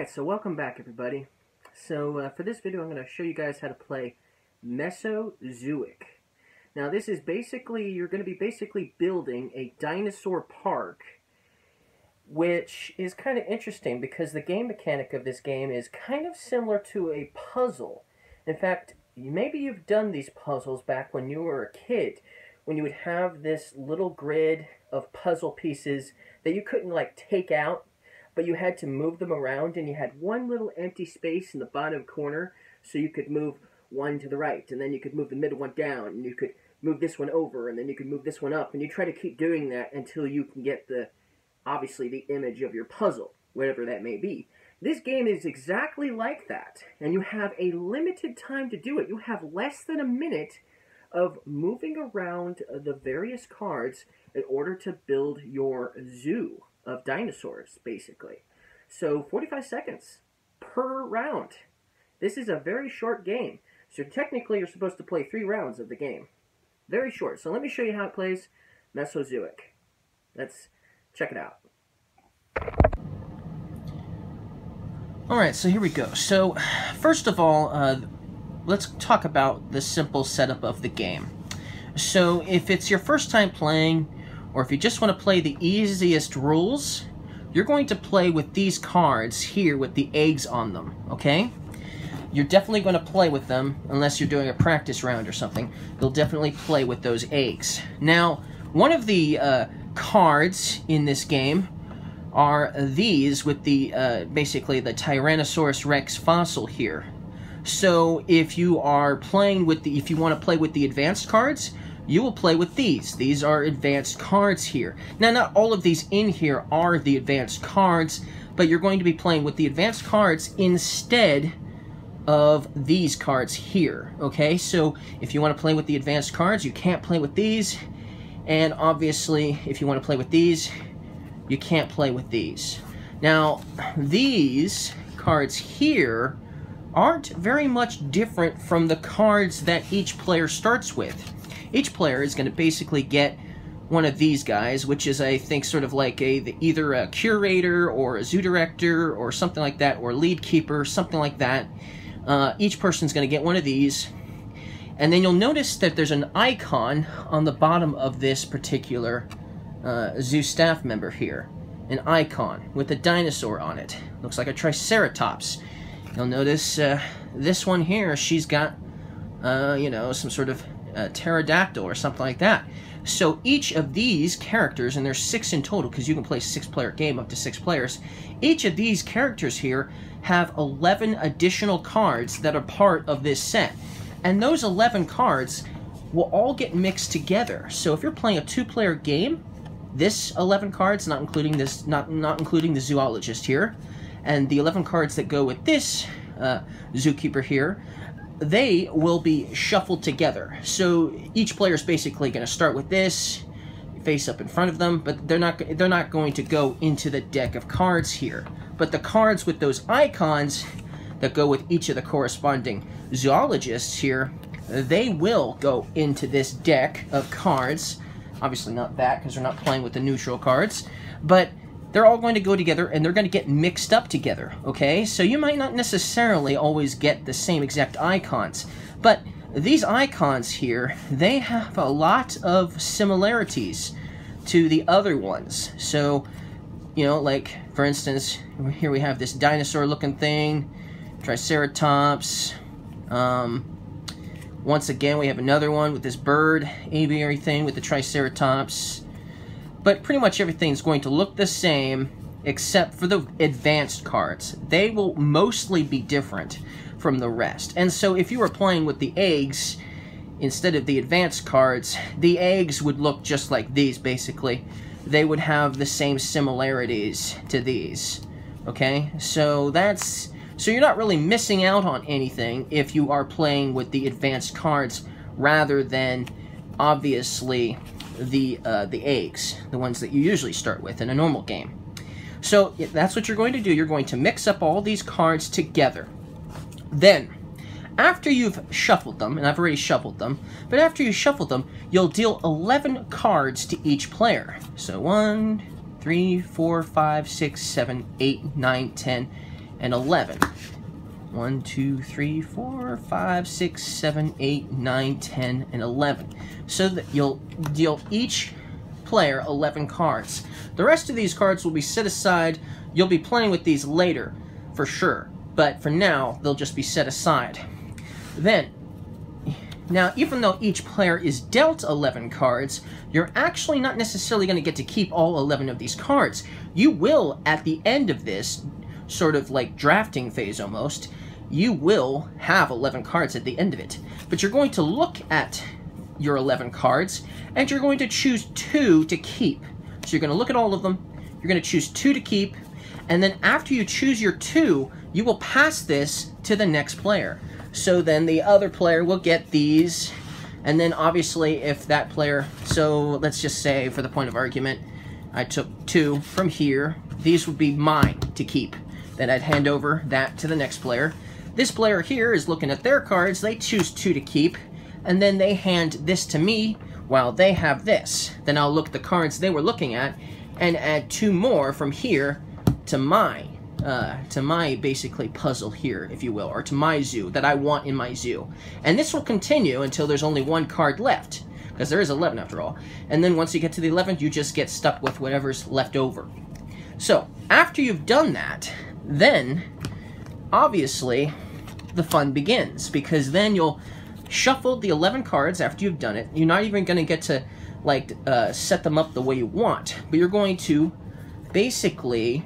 Alright, so welcome back everybody. So for this video I'm going to show you guys how to play Mesozooic. Now this is basically, you're going to be basically building a dinosaur park, which is kind of interesting because the game mechanic of this game is kind of similar to a puzzle. In fact, maybe you've done these puzzles back when you were a kid, when you would have this little grid of puzzle pieces that you couldn't like take out, but you had to move them around, and you had one little empty space in the bottom corner, so you could move one to the right, and then you could move the middle one down, and you could move this one over, and then you could move this one up, and you try to keep doing that until you can get obviously the image of your puzzle, whatever that may be. This game is exactly like that, and you have a limited time to do it. You have less than a minute of moving around the various cards in order to build your zoo of dinosaurs, basically. So 45 seconds per round. This is a very short game. So technically you're supposed to play 3 rounds of the game. Very short. So let me show you how it plays Mesozooic. Let's check it out. Alright, so here we go. So first of all, let's talk about the simple setup of the game. So if it's your first time playing, or if you just want to play the easiest rules, you're going to play with these cards here with the eggs on them, okay? You're definitely going to play with them, unless you're doing a practice round or something. You'll definitely play with those eggs. Now, one of the cards in this game are these with the, basically the Tyrannosaurus Rex fossil here. So if you are playing with if you want to play with the advanced cards, you will play with these. These are advanced cards here. Now, not all of these in here are the advanced cards, but you're going to be playing with the advanced cards instead of these cards here, okay? So if you want to play with the advanced cards, you can't play with these, and obviously, if you want to play with these, you can't play with these. Now, these cards here aren't very much different from the cards that each player starts with. Each player is going to basically get one of these guys, which is, I think, sort of like either a curator or a zoo director or something like that, or lead keeper, something like that. Each person's going to get one of these. And then you'll notice that there's an icon on the bottom of this particular zoo staff member here. An icon with a dinosaur on it. Looks like a Triceratops. You'll notice this one here, she's got, you know, some sort of pterodactyl or something like that. So each of these characters, and there's 6 in total because you can play a 6-player game up to 6 players, each of these characters here have 11 additional cards that are part of this set. And those 11 cards will all get mixed together. So if you're playing a 2-player game, this 11 cards, not including this, not including the zoologist here, and the 11 cards that go with this zookeeper here, they will be shuffled together. So each player is basically going to start with this face up in front of them, but they're not going to go into the deck of cards here. But the cards with those icons that go with each of the corresponding zoologists here, they will go into this deck of cards. Obviously not that, because they're not playing with the neutral cards, but they're all going to go together, and they're going to get mixed up together, okay? So you might not necessarily always get the same exact icons, but these icons here, they have a lot of similarities to the other ones. So, you know, like, for instance, here we have this dinosaur-looking thing, Triceratops. Once again, we have another one with this bird aviary thing with the Triceratops. But pretty much everything's going to look the same except for the advanced cards. They will mostly be different from the rest. And so if you were playing with the eggs instead of the advanced cards, the eggs would look just like these, basically. They would have the same similarities to these. Okay? So you're not really missing out on anything if you are playing with the advanced cards rather than, obviously, the eggs, the ones that you usually start with in a normal game. So that's what you're going to do. You're going to mix up all these cards together. Then, after you've shuffled them, and I've already shuffled them, but after you shuffle them, you'll deal 11 cards to each player. So 1, 3, 4, 5, 6, 7, 8, 9, 10, and 11. 1, 2, 3, 4, 5, 6, 7, 8, 9, 10, and 11. So that you'll deal each player 11 cards. The rest of these cards will be set aside. You'll be playing with these later, for sure. But for now, they'll just be set aside. Now, even though each player is dealt 11 cards, you're actually not necessarily going to get to keep all 11 of these cards. You will, at the end of this, sort of like drafting phase almost, you will have 11 cards at the end of it. But you're going to look at your 11 cards, and you're going to choose 2 to keep. So you're going to look at all of them, you're going to choose 2 to keep, and then after you choose your 2, you will pass this to the next player. So then the other player will get these, and then obviously if that player, so let's just say for the point of argument, I took 2 from here, these would be mine to keep. Then I'd hand over that to the next player. This player here is looking at their cards, they choose 2 to keep, and then they hand this to me while they have this. Then I'll look at the cards they were looking at and add 2 more from here to my basically puzzle here, if you will, or to my zoo that I want in my zoo. And this will continue until there's only 1 card left, because there is 11 after all. And then once you get to the 11th, you just get stuck with whatever's left over. So after you've done that, then obviously the fun begins, because then you'll shuffle the 11 cards after you've done it. You're not even going to get to like set them up the way you want, but you're going to basically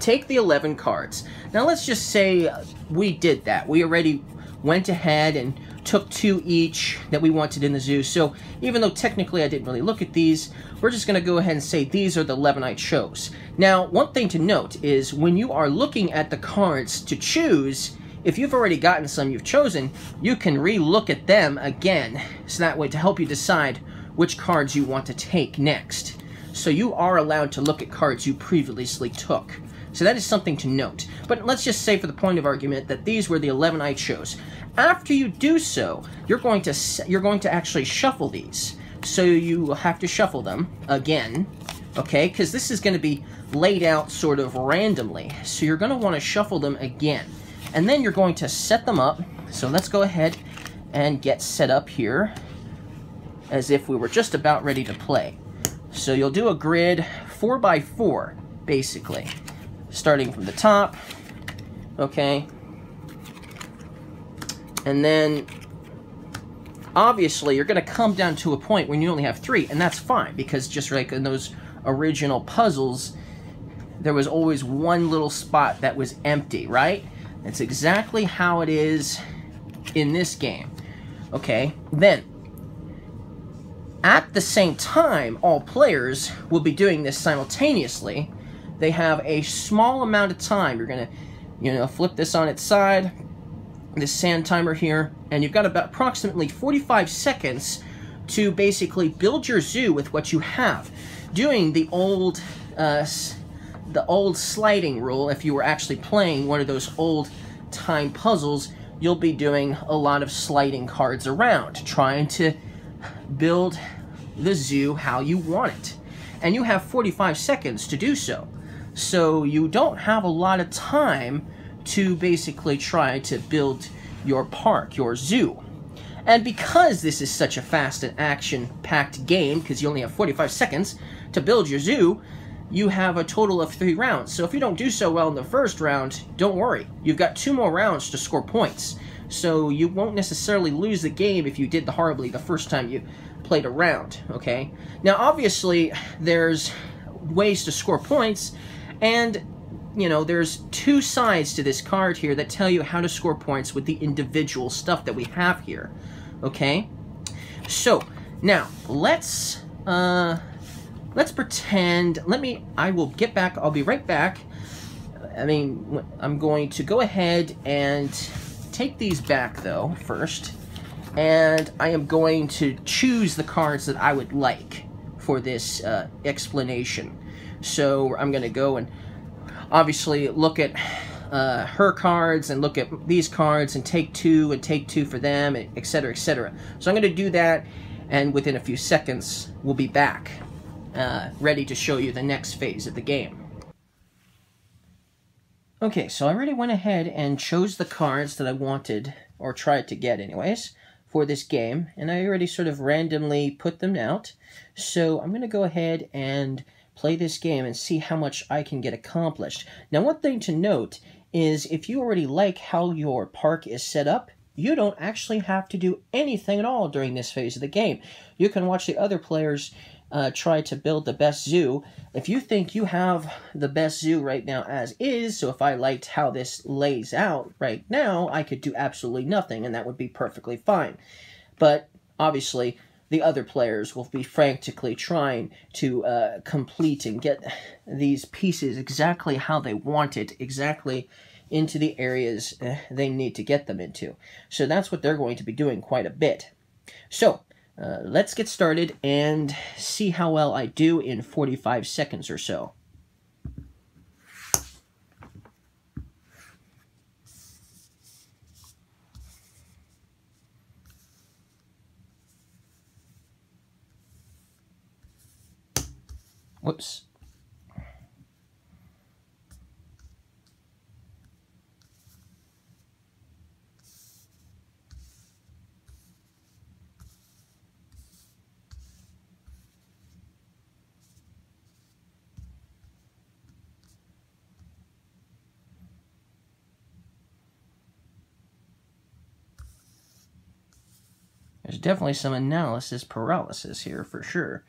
take the 11 cards. Now let's just say we did that. We already went ahead and took 2 each that we wanted in the zoo. So even though technically I didn't really look at these, we're just going to go ahead and say these are the 11 I chose. Now, one thing to note is when you are looking at the cards to choose, if you've already gotten some you've chosen, you can re-look at them again. So that way to help you decide which cards you want to take next. So you are allowed to look at cards you previously took. So that is something to note. But let's just say for the point of argument that these were the 11 I chose. After you do so, you're going to actually shuffle these. So you have to shuffle them again, okay? Because this is going to be laid out sort of randomly. So you're going to want to shuffle them again. And then you're going to set them up. So let's go ahead and get set up here as if we were just about ready to play. So you'll do a grid 4x4, basically. Starting from the top, okay? And then, obviously, you're going to come down to a point when you only have 3, and that's fine, because just like in those original puzzles, there was always one little spot that was empty, right? That's exactly how it is in this game, okay? Then, at the same time, all players will be doing this simultaneously. They have a small amount of time. You're going to, flip this on its side, this sand timer here, and you've got about approximately 45 seconds to basically build your zoo with what you have. Doing the old sliding rule, if you were actually playing one of those old time puzzles, you'll be doing a lot of sliding cards around, trying to build the zoo how you want it. And you have 45 seconds to do so. So you don't have a lot of time to basically try to build your park, your zoo. And because this is such a fast and action-packed game, because you only have 45 seconds to build your zoo, you have a total of 3 rounds. So if you don't do so well in the first round, don't worry. You've got 2 more rounds to score points. So you won't necessarily lose the game if you did horribly the first time you played a round, okay? Now, obviously, there's ways to score points, and, there's 2 sides to this card here that tell you how to score points with the individual stuff that we have here, okay? So, now, let's pretend, I will get back, I'll be right back. I'm going to go ahead and take these back, though, first. And I am going to choose the cards that I would like for this explanation. So I'm going to go and obviously look at her cards and look at these cards and take 2 for them, etc., etc. So I'm going to do that, and within a few seconds we'll be back ready to show you the next phase of the game. Okay, so I already went ahead and chose the cards that I wanted, or tried to get anyways, for this game, and I already sort of randomly put them out. So I'm going to go ahead and play this game and see how much I can get accomplished. Now, one thing to note is if you already like how your park is set up, you don't actually have to do anything at all during this phase of the game. You can watch the other players try to build the best zoo. If you think you have the best zoo right now as is, so if I liked how this lays out right now, I could do absolutely nothing, and that would be perfectly fine. But obviously, the other players will be frantically trying to complete and get these pieces exactly how they want it, exactly into the areas they need to get them into. So that's what they're going to be doing quite a bit. So, let's get started and see how well I do in 45 seconds or so. Whoops. There's definitely some analysis paralysis here for sure.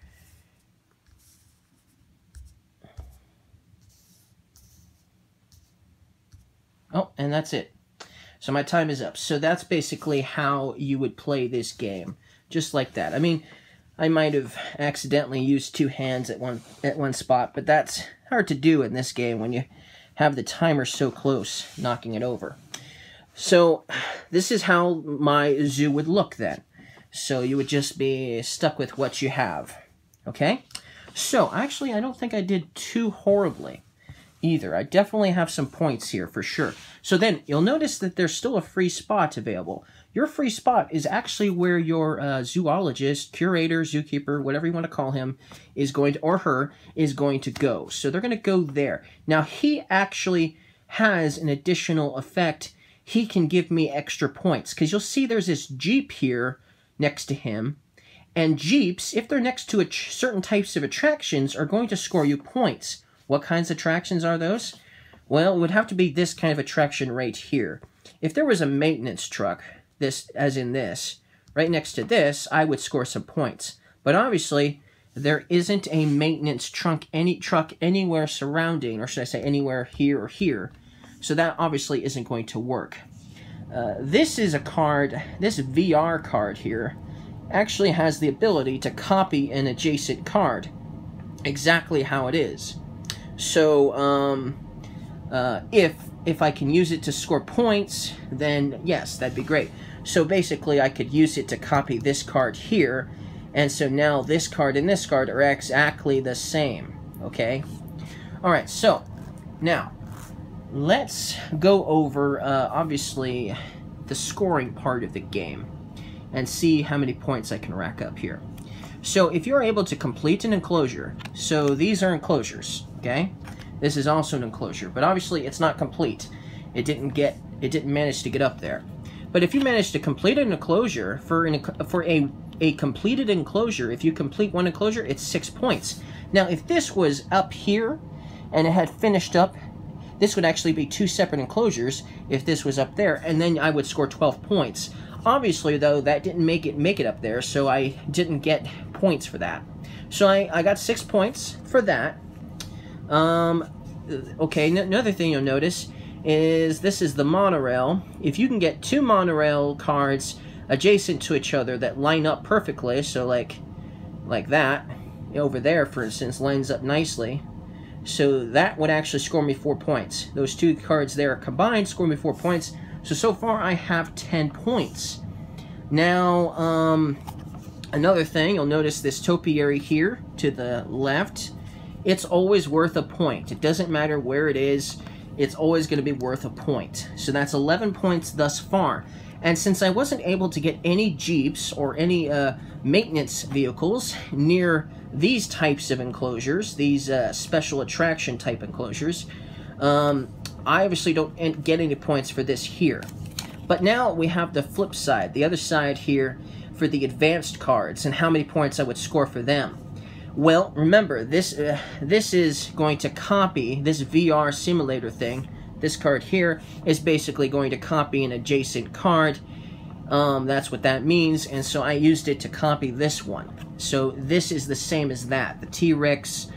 Oh, and that's it. So my time is up. So that's basically how you would play this game. Just like that. I mean, I might have accidentally used two hands at one spot, but that's hard to do in this game when you have the timer so close, knocking it over. So this is how my zoo would look then. So you would just be stuck with what you have. Okay? So, actually, I don't think I did too horribly either. I definitely have some points here for sure. So then, you'll notice that there's still a free spot available. Your free spot is actually where your zoologist, curator, zookeeper, whatever you want to call him, is going to, or her, is going to go. So they're going to go there. Now, he actually has an additional effect. He can give me extra points. Because you'll see there's this Jeep here next to him. And Jeeps, if they're next to certain types of attractions, are going to score you points. What kinds of attractions are those? Well, it would have to be this kind of attraction right here. If there was a maintenance truck, this, as in this, right next to this, I would score some points. But obviously, there isn't a maintenance truck anywhere surrounding, or should I say anywhere here or here. So that obviously isn't going to work. This is a card, this VR card here, actually has the ability to copy an adjacent card exactly how it is. So, if I can use it to score points, then yes, that'd be great. So basically, I could use it to copy this card here, and so now this card and this card are exactly the same, okay? Alright, so, now, let's go over, obviously, the scoring part of the game and see how many points I can rack up here. So if you're able to complete an enclosure, so these are enclosures, okay? This is also an enclosure, but obviously it's not complete. It didn't manage to get up there. But if you manage to complete an enclosure, for a completed enclosure, if you complete one enclosure, it's 6 points. Now if this was up here and it had finished up, this would actually be two separate enclosures if this was up there, and then I would score 12 points. Obviously, though, that didn't make it up there, so I didn't get points for that. So I got 6 points for that. Okay, another thing you'll notice is this is the monorail. If you can get two monorail cards adjacent to each other that line up perfectly, so like that, over there, for instance, lines up nicely, so that would actually score me 4 points. Those two cards there combined score me 4 points. So far I have 10 points. Now, another thing, you'll notice this topiary here to the left. It's always worth a point. It doesn't matter where it is. It's always going to be worth a point. So that's 11 points thus far. And since I wasn't able to get any Jeeps or any maintenance vehicles near these types of enclosures, these special attraction type enclosures, I obviously don't get any points for this here. But now we have the flip side, the other side here for the advanced cards and how many points I would score for them. Well, remember, this is going to copy this VR simulator thing. This card here is basically going to copy an adjacent card. That's what that means, and so I used it to copy this one. So this is the same as that, the T-Rex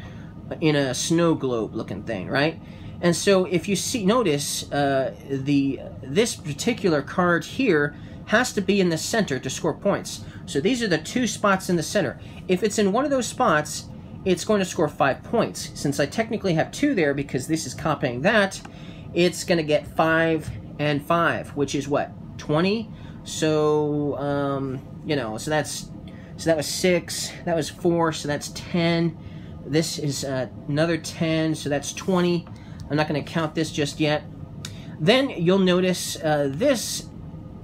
in a snow globe looking thing, right? And so if you notice, this particular card here has to be in the center to score points. So these are the 2 spots in the center. If it's in one of those spots, it's going to score 5 points. Since I technically have 2 there because this is copying that, it's going to get 5 and 5, which is what? 20? So, you know, so that was 6, that was 4, so that's 10. This is another 10, so that's 20. I'm not going to count this just yet. Then you'll notice this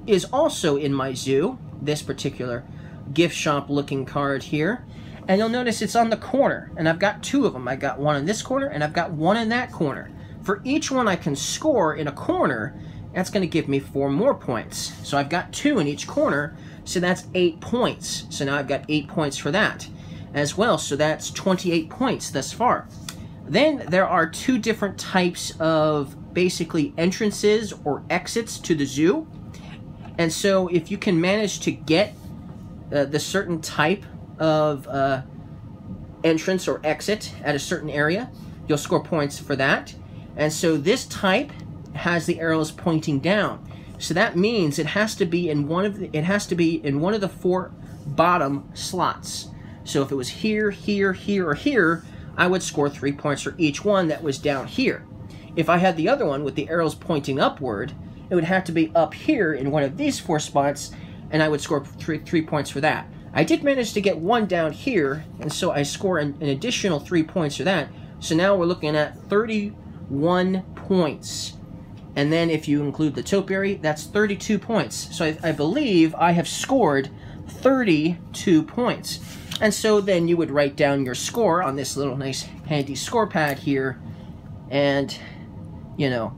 is also in my zoo, this particular gift shop looking card here. And you'll notice it's on the corner, and I've got 2 of them. I got one in this corner, and I've got one in that corner. For each one I can score in a corner, that's going to give me 4 more points. So I've got 2 in each corner, so that's 8 points. So now I've got 8 points for that as well, so that's 28 points thus far. Then there are 2 different types of basically entrances or exits to the zoo. And so if you can manage to get the certain type of entrance or exit at a certain area, you'll score points for that. And so this type has the arrows pointing down. So that means it has to be in one of the 4 bottom slots. So if it was here, here, here, or here, I would score 3 points for each one that was down here. If I had the other one with the arrows pointing upward, it would have to be up here in one of these 4 spots, and I would score 3 points for that. I did manage to get 1 down here, and so I score an additional 3 points for that. So now we're looking at 31 points. And then if you include the topiary, that's 32 points. So I believe I have scored 32 points. And so then you would write down your score on this little nice handy score pad here, and, you know,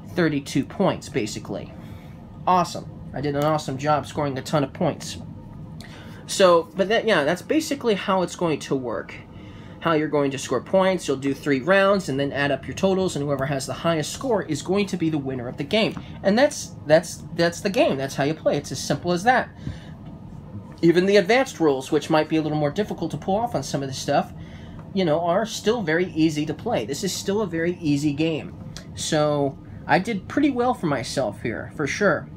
32 points basically. Awesome. I did an awesome job scoring a ton of points. So, but that, yeah, that's basically how it's going to work. How you're going to score points. You'll do 3 rounds and then add up your totals, and whoever has the highest score is going to be the winner of the game. And that's the game. That's how you play. It's as simple as that. Even the advanced rules, which might be a little more difficult to pull off on some of this stuff, you know, are still very easy to play. This is still a very easy game. So I did pretty well for myself here, for sure.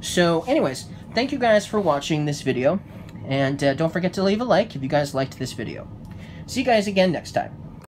So anyways, thank you guys for watching this video. And don't forget to leave a like if you guys liked this video. See you guys again next time.